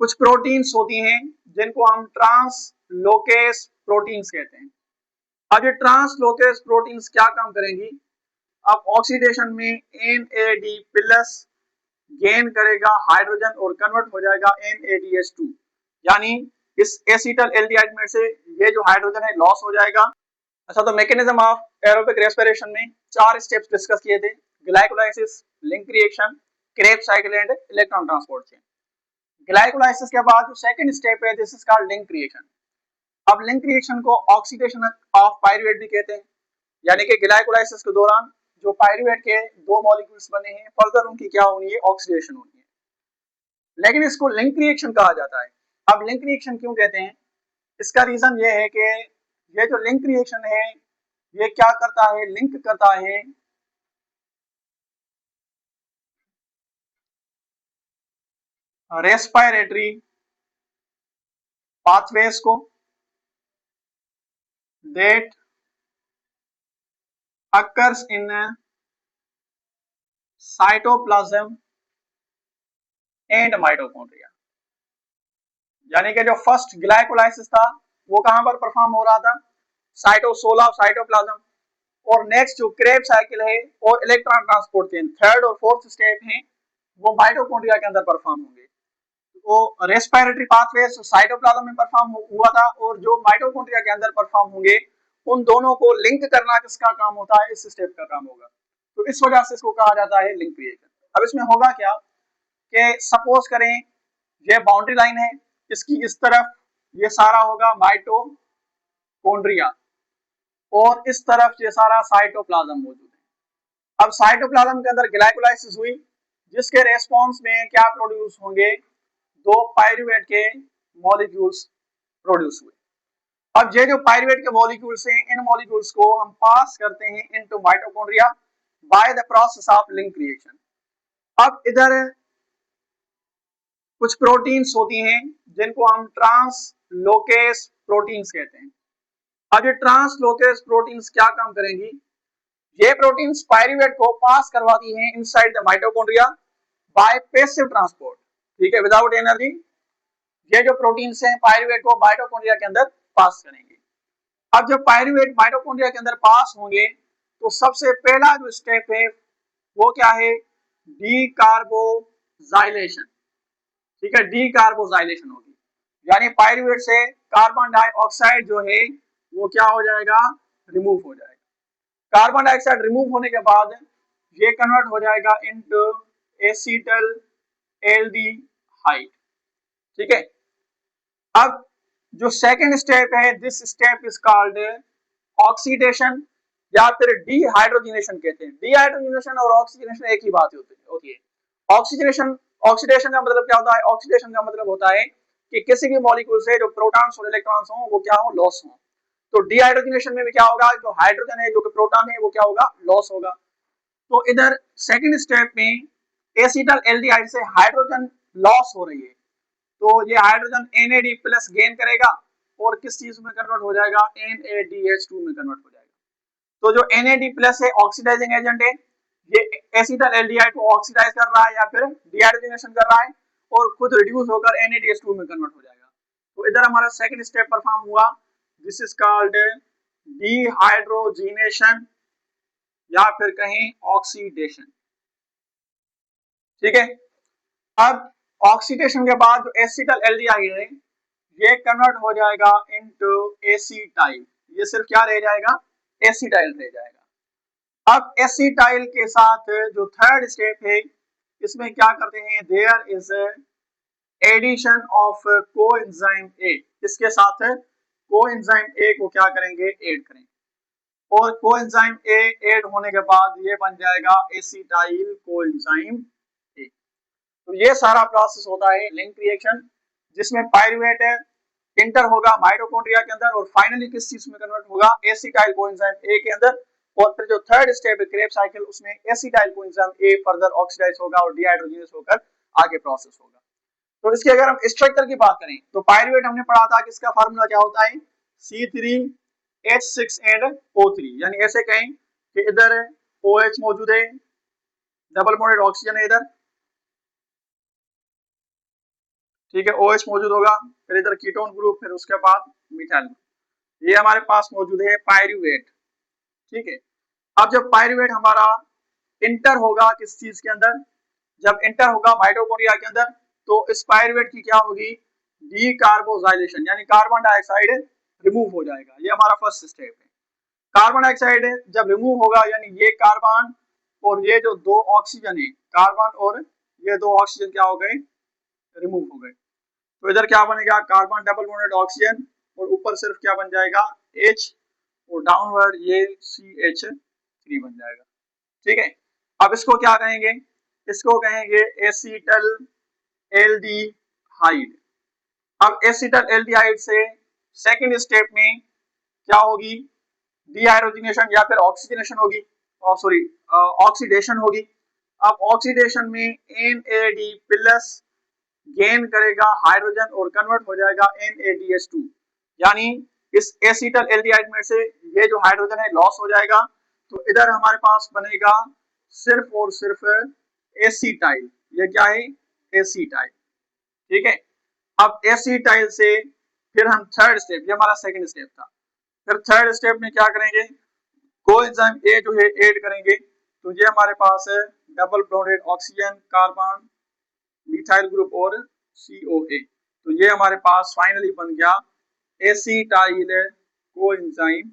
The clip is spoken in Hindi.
कुछ प्रोटीन्स होती हैं जिनको हम ट्रांसलोकेस प्रोटीन्स कहते हैं। अब ये ट्रांसलोकेस प्रोटीन्स क्या काम करेंगी? अब ऑक्सीडेशन में NAD प्लस गेन करेगा हाइड्रोजन और कन्वर्ट हो जाएगा NADH2, यानी इस एसिटल एल्डिहाइड में से ये जो हाइड्रोजन है लॉस हो जाएगा। अच्छा, तो मैकेनिज्म ऑफ एरोबिक रेस्पिरेशन में 4 स्टेप्स डिस्कस किए थे: glycolysis, link reaction, Krebs cycle and electron transport chain. Glycolysis के बाद जो सेकंड स्टेप है this is called link reaction. अब लिंक रिएक्शन को ऑक्सीडेशन ऑफ पाइरुवेट भी कहते हैं, यानी कि ग्लाइकोलाइसिस के दौरान जो पाइरुवेट के दो मॉलिक्यूल्स बने हैं फर्दर उनकी क्या होनी है? ऑक्सीडेशन होनी है, लेकिन इसको लिंक रिएक्शन कहा जाता है। अब लिंक रिएक्शन क्यों कहते हैं? इसका रीजन ये है कि ये जो लिंक रिएक्शन है ये क्या करता है? लिंक करता है रेस्पिरेटरी पाथवेज को that occurs in cytoplasm and mitochondria। यानी कि जो फर्स्ट ग्लाइकोलाइसिस था वो कहां पर परफॉर्म हो रहा था? Cytosol of cytoplasm. और नेक्स्ट जो क्रेब्स साइकिल है और इलेक्ट्रॉन ट्रांसपोर्ट चेन थर्ड और फोर्थ स्टेप है वो माइटोकॉन्ड्रिया के अंदर परफॉर्म होंगे। वो रेस्पिरेटरी पाथवे साइटोप्लाज्म में परफॉर्म हुआ था और जो माइटोकॉन्ड्रिया के अंदर परफॉर्म होंगे उन दोनों को लिंक करना किसका काम होता है? इस स्टेप का काम होगा। तो इस वजह से इसको कहा जाता है लिंक रिएक्शन। अब इसमें होगा क्या कि सपोज करें ये बाउंड्री लाइन है, इसकी इस तरफ ये सारा होगा माइटोकॉन्ड्रिया और इस तरफ ये सारा साइटोप्लाज्म मौजूद है। अब साइटोप्लाज्म के अंदर ग्लाइकोलाइसिस हुई जिसके रेस्पॉन्स में क्या प्रोड्यूस होंगे? दो पाइरुवेट के मॉलिक्यूल्स प्रोड्यूस हुए। अब ये जो पाइरुवेट के मॉलिक्यूल्स हैं इन मॉलिक्यूल्स को हम पास करते हैं into mitochondria by the process of link reaction. अब इधर कुछ प्रोटीन्स होती हैं जिनको हम ट्रांसलोकेस प्रोटीन्स कहते हैं। अब ये ट्रांसलोकेस प्रोटीन्स क्या काम करेंगी? ये प्रोटीन्स पाइरुवेट को पास करवाती हैं inside the mitochondria bye passive transport. ठीक है, विदाउट एनर्जी ये जो प्रोटीन्स हैं पाइरुवेट को माइटोकॉन्ड्रिया के अंदर पास करेंगे। अब जब पाइरुवेट माइटोकॉन्ड्रिया के अंदर पास होंगे तो सबसे पहला जो स्टेप है वो क्या है? डीकार्बोजाइलेशन। ठीक है, डीकार्बोजाइलेशन होगी, यानी पाइरुवेट से कार्बन डाइऑक्साइड जो है वो क्या हो जाएगा? रिमूव हो जाएगा। कार्बन डाइऑक्साइड रिमूव होने के बाद ये कन्वर्ट हो जाएगा इनटू एसिटल एल्डिहाइड। ठीक है, अब जो सेकंड स्टेप है this step is called oxidation या फिर डीहाइड्रोजनेशन कहते हैं। डीहाइड्रोजनेशन और ऑक्सीजनेशन एक ही बात होती है। ऑक्सीजनेशन ऑक्सीडेशन का मतलब क्या होता है? ऑक्सीडेशन का मतलब होता है कि किसी भी मॉलिक्यूल से जो प्रोटॉन्स और इलेक्ट्रॉन्स हो वो क्या हो? लॉस हो। तो डीहाइड्रोजनेशन में भी क्या होगा? जो हाइड्रोजन है जो कि प्रोटॉन है वो क्या होगा? लॉस होगा। तो इधर सेकंड स्टेप में एसिटल एल्डिहाइड से हाइड्रोजन लॉस हो रही है तो ये हाइड्रोजन NAD प्लस गेन करेगा और किस चीज में कन्वर्ट हो जाएगा? NADH2 में कन्वर्ट हो जाएगा। तो जो NAD प्लस है ऑक्सीडाइजिंग एजेंट है, ये एसिटल एल्डिहाइड को ऑक्सीडाइज कर रहा है या फिर डीहाइड्रोजनेशन कर रहा है और खुद रिड्यूस होकर NADH2 में कन्वर्ट हो जाएगा। तो इधर हमारा सेकंड स्टेप परफॉर्म हुआ, दिस इज कॉल्ड डीहाइड्रोजनेशन या फिर कहें ऑक्सीडेशन। ठीक है, अब ऑक्सीडेशन के बाद जो एसिटल एल्डिहाइड है ये कन्वर्ट हो जाएगा इनटू एसिटाइल। ये सिर्फ क्या रह जाएगा? एसिटाइल रह जाएगा। अब एसिटाइल के साथ जो थर्ड स्टेप है इसमें क्या करते हैं? There is addition of coenzyme A. इसके साथ कोएंजाइम ए को क्या करेंगे? ऐड करेंगे और कोएंजाइम ए ऐड होने के बाद ये बन जाएगा एसिटाइल कोएंजाइम ए। तो ये सारा प्रोसेस होता है लिंक रिएक्शन जिसमें पाइरुवेट इंटर होगा माइटोकॉन्ड्रिया के अंदर और फाइनली किस चीज में कन्वर्ट होगा? एसिटाइल कोएंजाइम ए के अंदर। और फिर जो थर्ड स्टेप है क्रेब साइकिल उसमें acetyl coenzyme A further oxidise होगा और डीहाइड्रोजनेस होकर आगे प्रोसेस होगा। तो इसके अगर हम स्ट्रक्चर की बात करें तो पाइरुवेट हमने पढ़ा था कि इसका फार्मूला क्या होता है? C3H6 एंड O3, यानी ऐसे कहें कि इधर OH मौजूद है, डबल बॉन्डेड ऑक्सीजन है इधर, ठीक है, OH मौजूद होगा, फिर इधर कीटोन ग्रुप, फिर उसके बाद मिथाइल ग्रुप। ये हमारे पास मौजूद है पायरुवेट। ठीक है, अब जब पायरुवेट हमारा इंटर होगा किस चीज के अंदर, जब इंटर होगा माइटोकॉन्ड्रिया के अंदर, तो इस पायरुवेट की क्या होगी, डीकार्बोजाइलेशन, यानी कार्बन डाइऑक्साइड रिमूव हो जाएगा। ये हमारा फर्स्ट स्टेप है। कार्बन डाइऑक्साइड जब रिमूव होगा, यानी ये कार्बन और ये जो दो ऑक्सीजन है, कार्बन और ये दो ऑक्सीजन क्या हो गए, रिमूव हो गए। तो इधर क्या बनेगा, कार्बन डबल बॉन्डेड ऑक्सीजन, और ऊपर सिर्फ क्या बन जाएगा, H, और डाउनवर्ड ये CH3 बन जाएगा। ठीक है, अब इसको क्या कहेंगे, इसको कहेंगे एसीटल एल्डिहाइड। अब एसीटल एल्डिहाइड से सेकंड स्टेप में क्या होगी, डीहाइड्रोजनेशन या फिर ऑक्सीजनेशन होगी, सॉरी ऑक्सीडेशन होगी। अब ऑक्सीडेशन में NAD प्लस गेन करेगा हाइड्रोजन और कन्वर्ट हो जाएगा NADH2, यानी इस एसीटल एल्डिहाइड में से ये जो हाइड्रोजन है लॉस हो जाएगा। तो इधर हमारे पास बनेगा सिर्फ और सिर्फ एसीटाइल। ये क्या है, एसीटाइल। ठीक है, अब एसीटाइल से फिर हम थर्ड स्टेप, ये हमारा सेकंड स्टेप था, फिर थर्ड स्टेप में क्या करेंगे, कोएंजाइम ए जो है ऐड करेंगे। तो ये हमारे पास है double bonded oxygen, carbon, methyl group और COA। तो ये हमारे पास फाइनली बन गया एसीटाइल कोएंजाइम